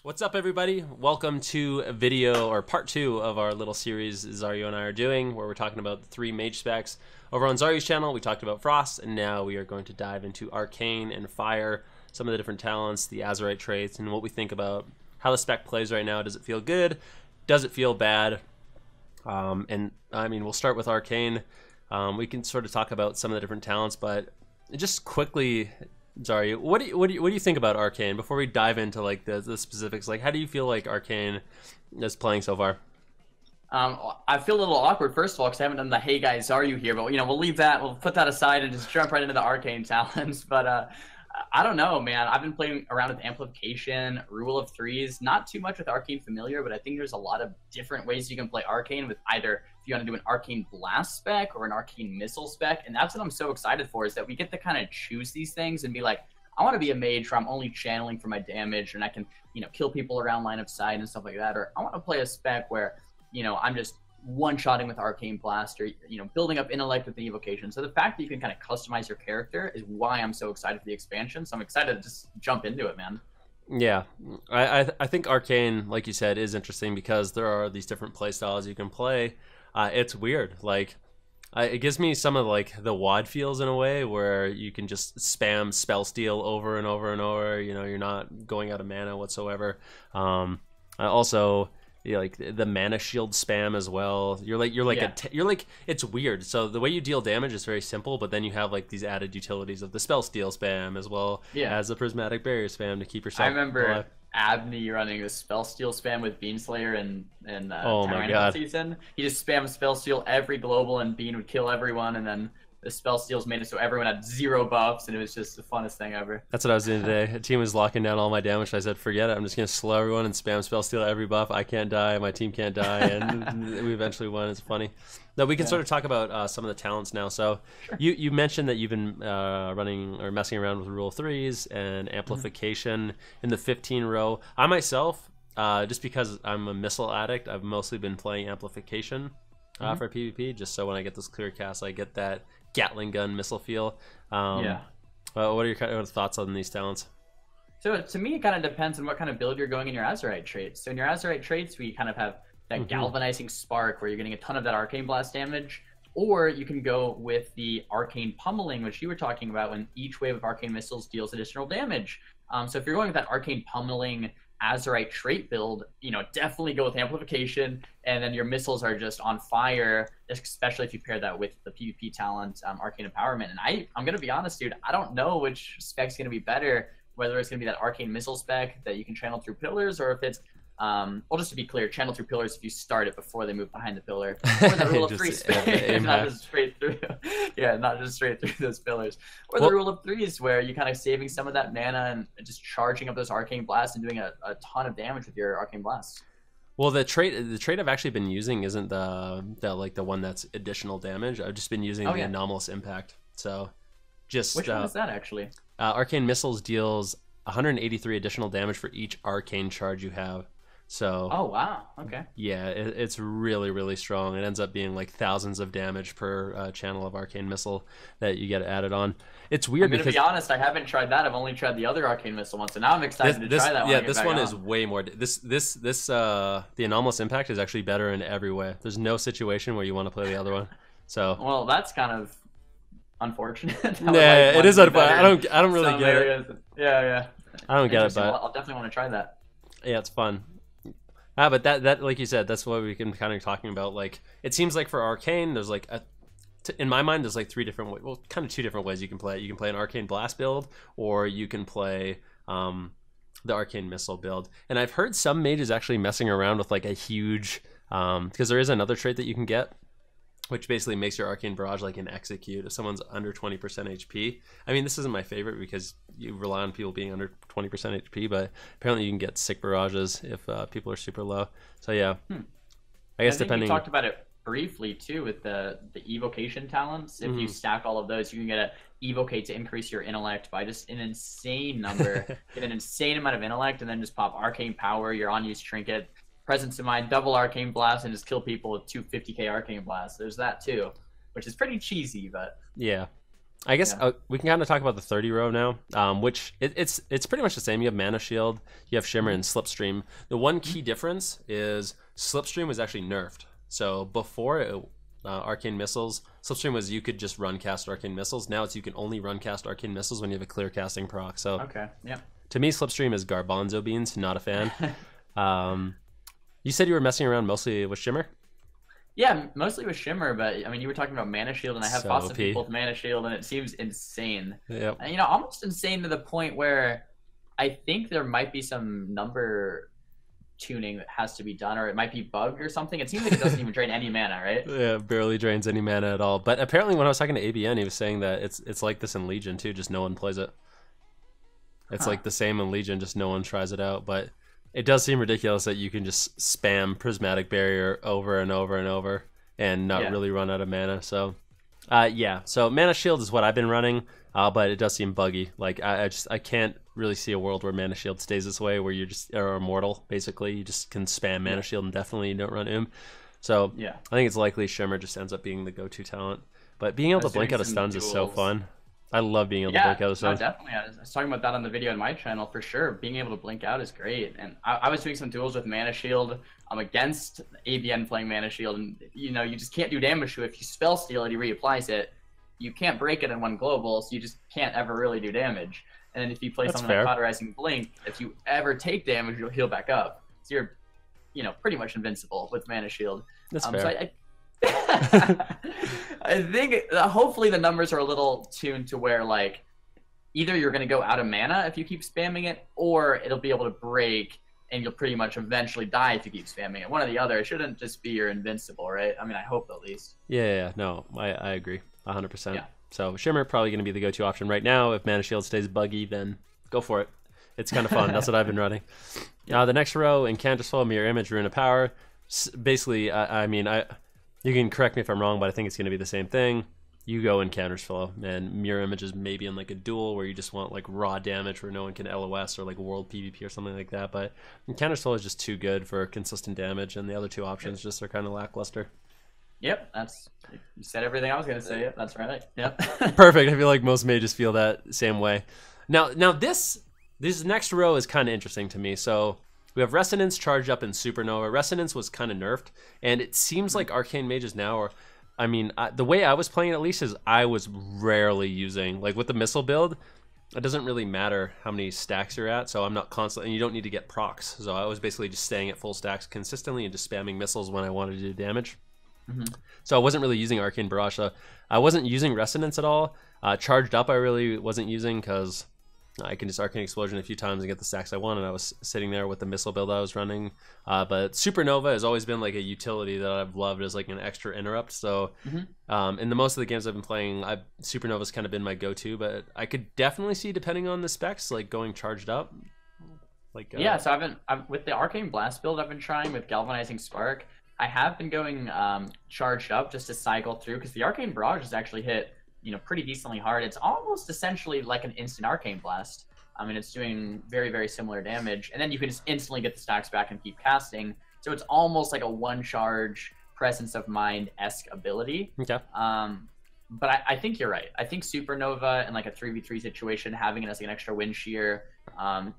What's up, everybody? Welcome to a video, or part 2 of our little series Xaryu and I are doing, where we're talking about the 3 mage specs. Over on Xaryu's channel, we talked about Frost, and now we are going to dive into Arcane and Fire, some of the different talents, the Azeroth traits, and what we think about how the spec plays right now. Does it feel good? Does it feel bad? And I mean, we'll start with Arcane. We can sort of talk about some of the different talents, but just quickly, Xaryu, what do you think about Arcane before we dive into like the specifics? Like, how do you feel like Arcane is playing so far? I feel a little awkward, first of all, because I haven't done the "Hey guys, are you here?" But we'll leave that. We'll put that aside and just jump right into the Arcane Talents. But I don't know, man. I've been playing around with amplification, rule of threes, not too much with Arcane Familiar, but I think there's a lot of different ways you can play Arcane with either if you want to do an Arcane Blast spec or an Arcane Missile spec. And that's what I'm so excited for, is that we get to kind of choose these things and be like, I want to be a mage where I'm only channeling for my damage and I can, kill people around line of sight and stuff like that. Or I want to play a spec where, I'm just one-shotting with Arcane Blast, or building up intellect with the evocation. So the fact that you can kind of customize your character is why I'm so excited for the expansion. So I'm excited to just jump into it, man. Yeah, I think Arcane, like you said, is interesting because there are these different play styles you can play. It's weird, like it gives me some of like the WoD feels in a way, where you can just spam spell steal over and over and over. You're not going out of mana whatsoever. I also, like the mana shield spam as well. You're like it's weird. So the way you deal damage is very simple, but then you have like these added utilities of the spell steal spam as well as the prismatic barrier spam to keep yourself I remember alive. Abney running the spell steal spam with Beanslayer and Oh my god, season. He just spammed spell steal every global, and Bean would kill everyone, and then the spell steals made it so everyone had 0 buffs, and it was just the funnest thing ever. that's what I was doing today. A team was locking down all my damage, so I said, forget it, I'm just gonna slow everyone and spam spell steal every buff. I can't die, my team can't die, and we eventually won. It's funny. Now we can sort of talk about some of the talents now. So you mentioned that you've been running or messing around with rule of threes and amplification in the 15 row. I myself, just because I'm a missile addict, I've mostly been playing amplification for PvP, just so when I get those clear casts, I get that Gatling gun missile feel. What are your kind of thoughts on these talents? So to me, it kind of depends on what kind of build you're going in your Azerite traits. So in your Azerite traits, we kind of have that galvanizing spark, where you're getting a ton of that Arcane Blast damage, or you can go with the Arcane Pummeling, which you were talking about, when each wave of Arcane Missiles deals additional damage. So if you're going with that Arcane Pummeling Azerite trait build, definitely go with amplification, and then your missiles are just on fire, especially if you pair that with the PvP talent, Arcane Empowerment. And I'm gonna be honest, dude, I don't know which spec's gonna be better, whether it's gonna be that Arcane Missile spec that you can channel through pillars, or if it's well, just to be clear, channel through pillars if you start it before they move behind the pillar, or the rule of three spec, not just straight through. Yeah, not just straight through those pillars, or the rule of threes, where you kind of saving some of that mana and just charging up those Arcane Blasts and doing a ton of damage with your Arcane Blasts. Well, the trait I've actually been using isn't the one that's additional damage. I've just been using the anomalous impact. So just which one is that actually? Arcane Missiles deals 183 additional damage for each arcane charge you have. So oh wow, okay, yeah, it's really, really strong. It ends up being like thousands of damage per channel of Arcane Missile that you get added on. It's weird because, to be honest, I haven't tried that. I've only tried the other Arcane Missile one, so now I'm excited to try that one. Yeah, this one is way more. The anomalous impact is actually better in every way. There's no situation where you want to play the other one. So well, that's kind of unfortunate. Yeah, it is unfortunate. I don't really get it. Yeah. I don't get it, but I'll definitely want to try that. Yeah, it's fun. But that like you said, that's what we can kind of talking about. Like, it seems like for Arcane, there's like in my mind, there's like 3 different ways. Well, kind of 2 different ways you can play it. You can play an Arcane Blast build, or you can play the Arcane Missile build. And I've heard some mages actually messing around with like a huge, because there is another trait that you can get, which basically makes your Arcane Barrage like an execute if someone's under 20% HP. I mean, this isn't my favorite because you rely on people being under 20% HP, but apparently you can get sick barrages if people are super low. So yeah, I guess depending. You talked about it briefly too with the evocation talents. If you stack all of those, you can get a evocate to increase your intellect by just an insane number, get an insane amount of intellect, and then just pop Arcane Power, your unused trinket, Presence of Mind, double Arcane Blast, and just kill people with 250k Arcane Blasts. There's that too, which is pretty cheesy, but yeah. I guess we can kind of talk about the 30 row now, which it's pretty much the same. You have Mana Shield, you have Shimmer, and Slipstream. The one key difference is Slipstream was actually nerfed. So before Arcane Missiles, Slipstream was you could just run cast Arcane Missiles. Now it's you can only run cast Arcane Missiles when you have a clear casting proc. So to me, Slipstream is garbanzo beans. Not a fan. You said you were messing around mostly with Shimmer? Yeah, mostly with Shimmer, but I mean, you were talking about Mana Shield, and I have lots of people with Mana Shield, and it seems insane. Yep. And, you know, almost insane to the point where I think there might be some number tuning that has to be done, or it might be bugged or something. It seems like it doesn't even drain any mana, right? Yeah, it barely drains any mana at all. But apparently, when I was talking to ABN, he was saying that it's like this in Legion too, just no one plays it. It's like the same in Legion, just no one tries it out. But it does seem ridiculous that you can just spam Prismatic Barrier over and over and over and not really run out of mana. So, yeah. So Mana Shield is what I've been running, but it does seem buggy. Like I can't really see a world where Mana Shield stays this way, where you just are immortal. Basically, you just can spam Mana Shield and definitely you don't run So I think it's likely Shimmer just ends up being the go-to talent. But being able to blink out of stuns is so fun. I love being able to blink out of stuns. No, definitely. I was talking about that on the video on my channel for sure. Being able to blink out is great. And I was doing some duels with Mana Shield. I'm against ABN playing Mana Shield, and you know, you just can't do damage to it. If you spell steal it, he reapplies it. You can't break it in one global, so you just can't ever really do damage. And then if you play something like Cauterizing Blink, if you ever take damage, you'll heal back up. So you're, you know, pretty much invincible with Mana Shield. That's fair. So I think hopefully the numbers are a little tuned to where, like, either you're going to go out of mana if you keep spamming it, or it'll be able to break and you'll pretty much eventually die if you keep spamming it. One or the other. It shouldn't just be you're invincible, right? I mean, I hope at least. Yeah, no, I agree 100%. Yeah. So Shimmer probably going to be the go-to option right now. If Mana Shield stays buggy, then go for it. It's kind of fun. That's what I've been running. The next row, Incanter's Flow, Mirror Image, Rune of Power. Basically, I mean, you can correct me if I'm wrong, but I think it's going to be the same thing. You go Incanter's Flow, and Mirror Image is maybe in like a duel where you just want like raw damage where no one can LOS, or like World PvP or something like that. But Incanter's Flow is just too good for consistent damage, and the other two options just are kind of lackluster. Yep, you said everything I was going to say. Yep, that's right. Yep. Perfect. I feel like most mages feel that same way. Now this next row is kind of interesting to me. So we have Resonance charged up in Supernova. Resonance was kind of nerfed, and it seems like Arcane Mages now are, I mean, the way I was playing at least is I was rarely using, like with the missile build, it doesn't really matter how many stacks you're at, so I'm not constantly, and you don't need to get procs. So I was basically just staying at full stacks consistently and just spamming missiles when I wanted to do damage. So I wasn't really using Arcane Barrage. So I wasn't using Resonance at all. Charged up I really wasn't using because I can just Arcane Explosion a few times and get the stacks I want, and I was sitting there with the missile build I was running. But Supernova has always been like a utility that I've loved as like an extra interrupt. So in the most of the games I've been playing, Supernova's kind of been my go-to, but I could definitely see, depending on the specs, like going charged up. Like yeah, so I've with the Arcane Blast build I've been trying with Galvanizing Spark, I have been going charged up just to cycle through, because the Arcane Barrage has actually hit, you know, pretty decently hard. It's almost essentially like an instant Arcane Blast. I mean, it's doing very, very similar damage, and then you can just instantly get the stacks back and keep casting. So it's almost like a one-charge Presence of Mind-esque ability. Okay. But I think you're right. I think Supernova in like a 3v3 situation, having it as like an extra wind shear,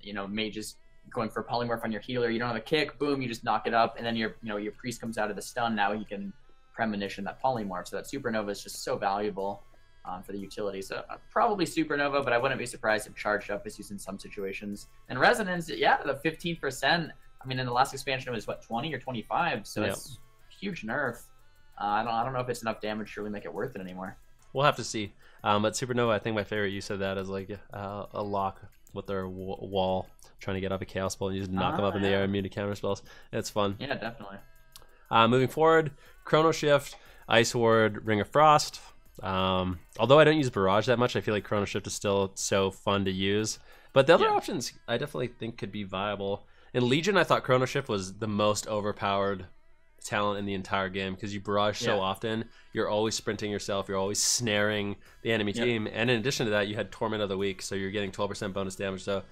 you know, mages going for polymorph on your healer, you don't have a kick, boom, you just knock it up, and then your priest comes out of the stun. Now he can premonition that polymorph. So that Supernova is just so valuable for the utility. So probably Supernova, but I wouldn't be surprised if charged up is used in some situations. And Resonance, yeah, the 15%. I mean, in the last expansion it was what, 20 or 25, so it's huge nerf. I don't know if it's enough damage to really make it worth it anymore. We'll have to see. But Supernova, I think my favorite use of that is like a lock with their wall, trying to get up a chaos spell and you just knock them up in the air, immune to counter spells. It's fun. Yeah, definitely. Moving forward, Chrono Shift, Ice Ward, Ring of Frost. Although I don't use Barrage that much, I feel like Chrono Shift is still so fun to use. But the other options I definitely think could be viable. In Legion, I thought Chrono Shift was the most overpowered talent in the entire game, because you barrage so often, you're always sprinting yourself, you're always snaring the enemy team, and in addition to that, you had Torment of the Week, so you're getting 12% bonus damage. So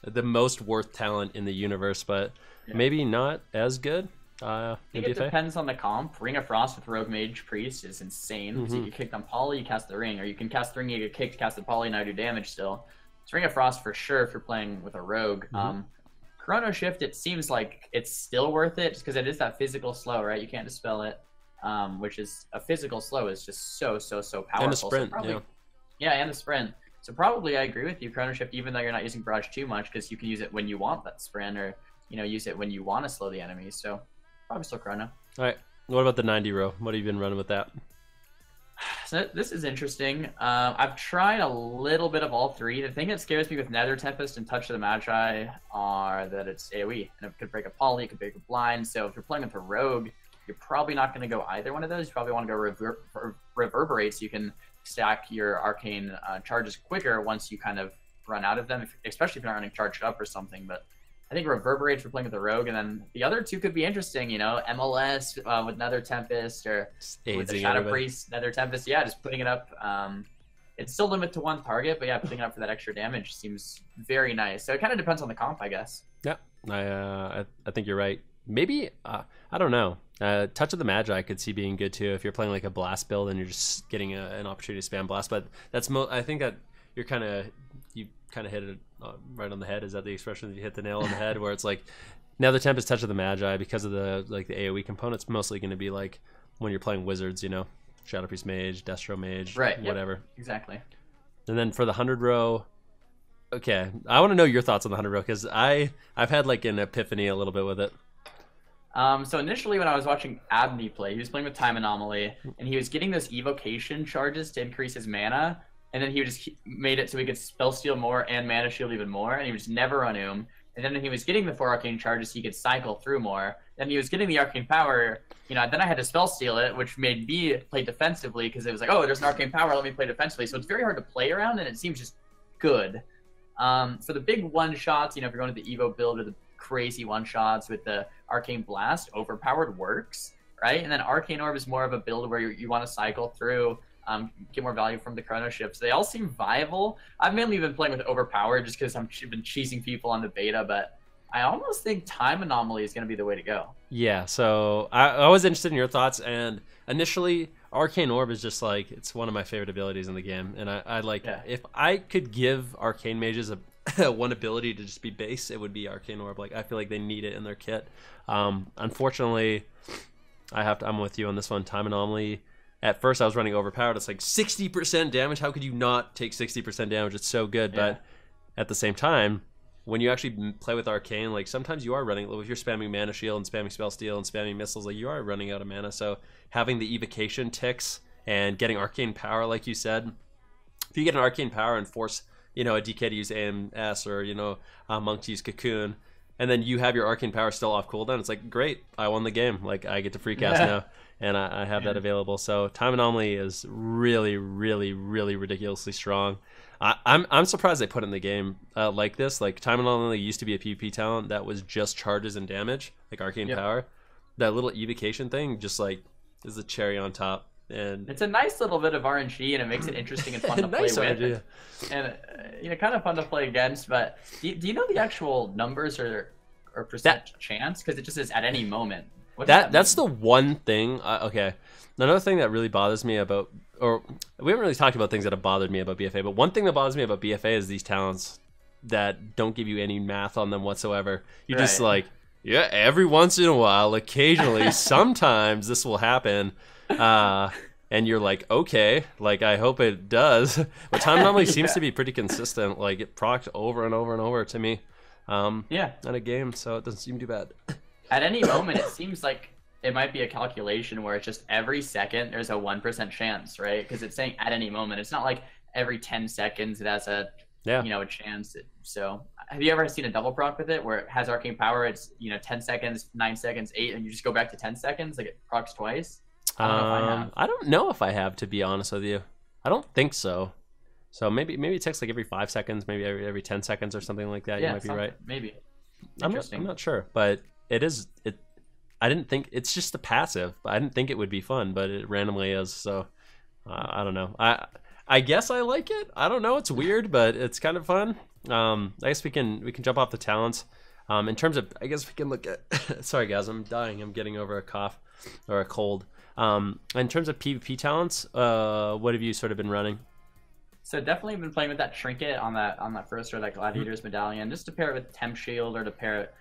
the most worth talent in the universe, but maybe not as good. I think it depends on the comp. Ring of Frost with Rogue Mage Priest is insane. So you get kicked on Poly, you cast the ring, or you can cast the ring, you get kicked, cast the Poly, now do damage still. It's Ring of Frost for sure if you're playing with a Rogue. Chrono Shift, it seems like it's still worth it just because it is that physical slow, right? You can't dispel it, which is a physical slow is just so powerful. And a sprint, so probably, yeah, and the sprint. So probably I agree with you, Chrono Shift, even though you're not using Barrage too much because you can use it when you want that sprint or, use it when you want to slow the enemy. So probably still Chrono. All right. What about the 90 row? What have you been running with that? So this is interesting. I've tried a little bit of all three. The thing that scares me with Nether Tempest and Touch of the Magi are that it's AoE. And it could break a Poly, it could break a Blind. So if you're playing with a Rogue, you're probably not going to go either one of those. You probably want to go Reverberate so you can stack your Arcane charges quicker once you kind of run out of them, especially if you're not running Charged Up or something. But I think Reverberate for playing with the Rogue, and then the other two could be interesting, MLS with Nether Tempest or with the Shadow Priest, Nether Tempest. Yeah, just putting it up. It's still limited to one target, but yeah, putting it up for that extra damage seems very nice. So it kind of depends on the comp, I guess. Yeah, I think you're right. Maybe, I don't know. Touch of the Magi I could see being good too if you're playing like a Blast build and you're just getting an opportunity to spam Blast. But that's I think that you kind of hit it right on the head. Is that the expression that you hit the nail on the head? Where it's like now the Tempest Touch of the Magi because of the AoE components mostly going to be like when you're playing wizards, Shadow Priest Mage, Destro Mage, right? Whatever. Yep, exactly. And then for the 100 row, okay, I want to know your thoughts on the 100 row because I've had like an epiphany a little bit with it. So initially when I was watching Abney play, he was playing with Time Anomaly, and he was getting those evocation charges to increase his mana, and then he just made it so he could spell steal more and mana shield even more, and he was never on And then when he was getting the 4 arcane charges, he could cycle through more. Then he was getting the arcane power, then I had to spell steal it, which made me play defensively because it was like, oh, there's an arcane power, let me play defensively. So it's very hard to play around, and it seems just good. For the big one-shots, if you're going to the Evo build or the crazy one-shots with the Arcane Blast, Overpowered works, right? And then Arcane Orb is more of a build where you want to cycle through, get more value from the Chrono Ships. They all seem viable. I've mainly been playing with Overpowered just because I've been cheesing people on the beta, but I almost think Time Anomaly is going to be the way to go. Yeah, so I was interested in your thoughts, and initially Arcane Orb is just like, it's one of my favorite abilities in the game, and I like, if I could give Arcane Mages one ability to just be base, it would be Arcane Orb. Like, I feel like they need it in their kit. Unfortunately, I'm with you on this one. Time Anomaly, at first I was running Overpowered. It's like 60% damage. How could you not take 60% damage? It's so good. Yeah. But at the same time, when you actually play with Arcane, like sometimes you are running, if you're spamming Mana Shield and spamming Spell Steal and spamming missiles, like you are running out of mana. So having the evocation ticks and getting Arcane Power, like you said, if you get an Arcane Power and force a DK to use AMS or a Monk to use Cocoon, and then you have your Arcane Power still off cooldown, it's like, great, I won the game. Like, I get to free cast now, and I have that available. So Time Anomaly is really, really, really ridiculously strong. I'm surprised they put it in the game like this. Like, Time Anomaly used to be a PvP talent that was just charges and damage, like Arcane Power. That little evocation thing just like is the cherry on top. And it's a nice little bit of RNG, and it makes it interesting and fun to play with. RNG. And kind of fun to play against. But do you know the actual numbers or percent chance? Because it just is at any moment. That's the one thing. Okay, another thing that really bothers me about, or we haven't really talked about things that have bothered me about BFA, but one thing that bothers me about BFA is these talents that don't give you any math on them whatsoever. You just like, every once in a while, occasionally, sometimes this will happen. And you're like, okay, like I hope it does. But Time Anomaly seems to be pretty consistent. Like it procced over and over and over to me. In a game, so it doesn't seem too bad. At any moment, it seems like it might be a calculation where it's just every second there's a 1% chance, right? Because it's saying at any moment. It's not like every 10 seconds it has a a chance. So have you ever seen a double proc with it where it has Arcane Power? It's 10 seconds, 9 seconds, 8, and you just go back to 10 seconds, like it procs twice. I don't know if I have, to be honest with you. I don't think so. So maybe it takes like every 5 seconds, maybe every 10 seconds or something like that. You might be right. Maybe. I'm not sure, but it is. I didn't think it's just the passive. I didn't think it would be fun, but it randomly is. So I don't know. I guess I like it. I don't know. It's weird, but it's kind of fun. I guess we can jump off the talents. In terms of, I guess we can look at. Sorry guys, I'm dying. I'm getting over a cough or a cold. In terms of PvP talents, what have you sort of been running? So definitely been playing with that trinket on that first or that gladiator's medallion, just to pair it with temp shield or to pair it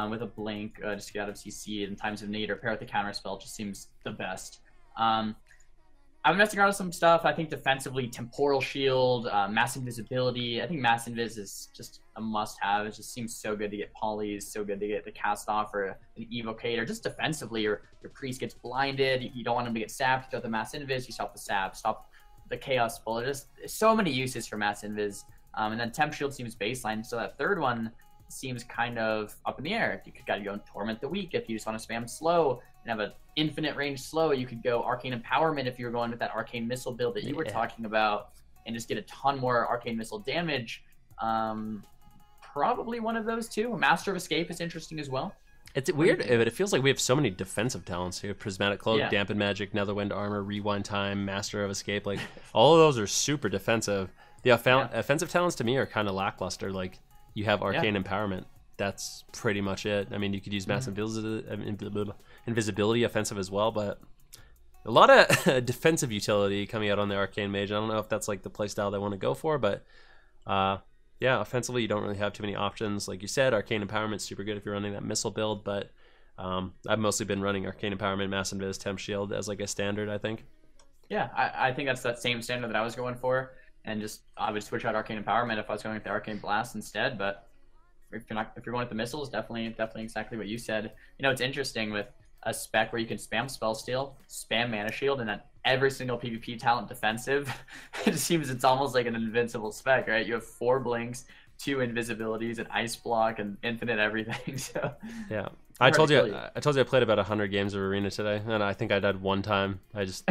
with a blink, just to get out of CC in times of need, or pair it with the counter spell. Just seems the best. I've been messing around with some stuff. I think defensively, temporal shield, mass invisibility. I think mass invis is just a must-have. It just seems so good to get polys, so good to get the cast off or an evocator. Just defensively, your priest gets blinded. You don't want him to get sapped. You throw the mass invis. You stop the sap. Stop the chaos spell. There's just so many uses for mass invis. And then temp shield seems baseline. So that third one seems kind of up in the air. You could gotta go and torment the weak if you just want to spam slow and have an infinite range slow. You could go arcane empowerment if you were going with that arcane missile build that you were talking about, and just get a ton more arcane missile damage. Probably one of those two. Master of Escape is interesting as well. It's weird, but it feels like we have so many defensive talents here. Prismatic Cloak, Dampen Magic, Netherwind Armor, Rewind Time, Master of Escape. Like, all of those are super defensive. The offensive talents to me are kind of lackluster. Like, you have Arcane Empowerment. That's pretty much it. I mean, you could use Mass Invisibility offensive as well, but a lot of defensive utility coming out on the Arcane Mage. I don't know if that's like the playstyle they want to go for, but yeah, offensively, you don't really have too many options. Like you said, Arcane Empowerment's super good if you're running that missile build, but I've mostly been running Arcane Empowerment, Mass Invis, Temp Shield as like a standard, I think. Yeah, I think that's that same standard that I was going for, and just I would switch out Arcane Empowerment if I was going with the Arcane Blast instead, but if you're going with the missiles, definitely exactly what you said. You know, it's interesting with a spec where you can spam Spell Steal, spam Mana Shield, and then every single PvP talent defensive. It seems it's almost like an invincible spec, right? You have 4 blinks, 2 invisibilities, an ice block, and infinite everything. So yeah, I told you I played about 100 games of Arena today, and I think I died one time. I just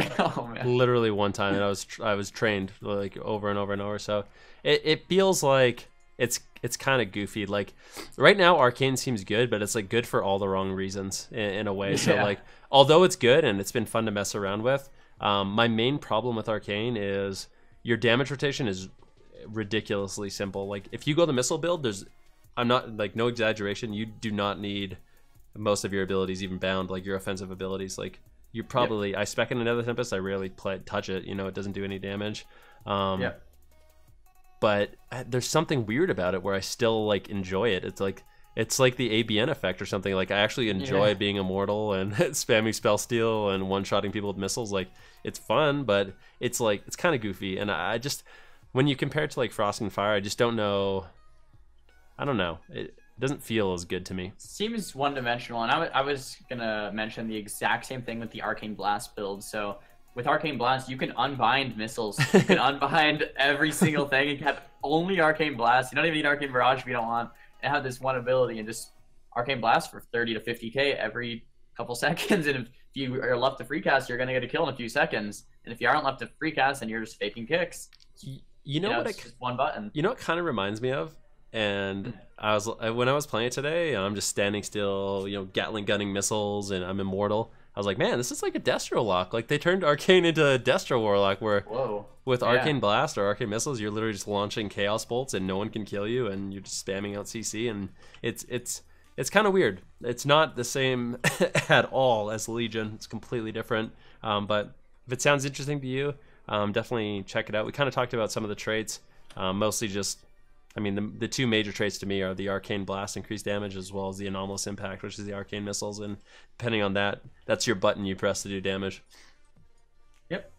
literally one time, and I was trained like over and over and over. So it feels like it's kind of goofy. Like right now Arcane seems good, but it's like good for all the wrong reasons in a way. So like, although it's good and it's been fun to mess around with, my main problem with Arcane is your damage rotation is ridiculously simple. Like if you go the missile build, I'm not like, no exaggeration, you do not need most of your abilities even bound, like your offensive abilities. Like you probably I spec in another Tempest, I rarely touch it, you know, it doesn't do any damage. But there's something weird about it where I still like enjoy it. It's like the ABN effect or something. Like I actually enjoy being immortal and spamming spell steal and one-shotting people with missiles. Like it's fun, but it's like it's kind of goofy. And I just, when you compare it to like Frost and Fire, I just don't know. I don't know. It doesn't feel as good to me. Seems one-dimensional, and I was gonna mention the exact same thing with the Arcane Blast build. So with Arcane Blast, you can unbind missiles. You can unbind every single thing. You can have only Arcane Blast. You don't even need Arcane Barrage if you don't want. And have this one ability and just Arcane Blast for 30 to 50k every couple seconds. And if you are left to free cast, you're going to get a kill in a few seconds. And if you aren't left to free cast, then you're just faking kicks. You know what? It's just one button. You know what kind of reminds me of? And when I was playing it today, and I'm just standing still, you know, Gatling gunning missiles, and I'm immortal. I was like, man, this is like a Destro lock. Like they turned Arcane into a Destro Warlock, where with Arcane Blast or Arcane Missiles, you're literally just launching Chaos Bolts and no one can kill you, and you're just spamming out CC, and it's kind of weird. It's not the same at all as Legion. It's completely different. But if it sounds interesting to you, definitely check it out. We kind of talked about some of the traits, mostly just. I mean, the 2 major traits to me are the Arcane Blast, increased damage, as well as the Anomalous Impact, which is the Arcane Missiles. And depending on that, that's your button you press to do damage. Yep.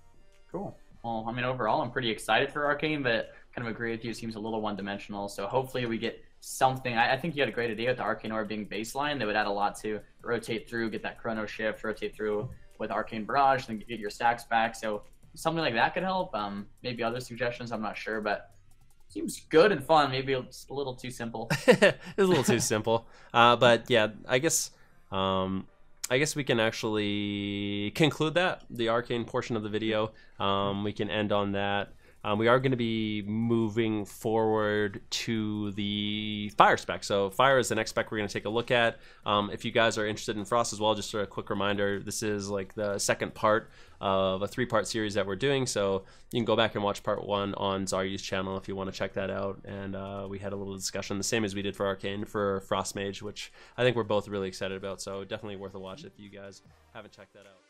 Cool. Well, I mean, overall, I'm pretty excited for Arcane, but kind of agree with you. It seems a little one-dimensional. So hopefully we get something. I think you had a great idea with the Arcane Orb being baseline. They would add a lot to rotate through, get that Chrono Shift, rotate through with Arcane Barrage, then get your stacks back. So something like that could help. Maybe other suggestions, I'm not sure, but seems good and fun. Maybe it's a little too simple. It's a little too simple. But yeah, I guess we can actually conclude the Arcane portion of the video. We can end on that. We are going to be moving forward to the Fire spec. So Fire is the next spec we're going to take a look at. If you guys are interested in Frost as well, just a quick reminder, this is like the second part of a 3-part series that we're doing. So you can go back and watch part 1 on Xaryu's channel if you want to check that out. And we had a little discussion, the same as we did for Arcane, for Frost Mage, which I think we're both really excited about. So definitely worth a watch if you guys haven't checked that out.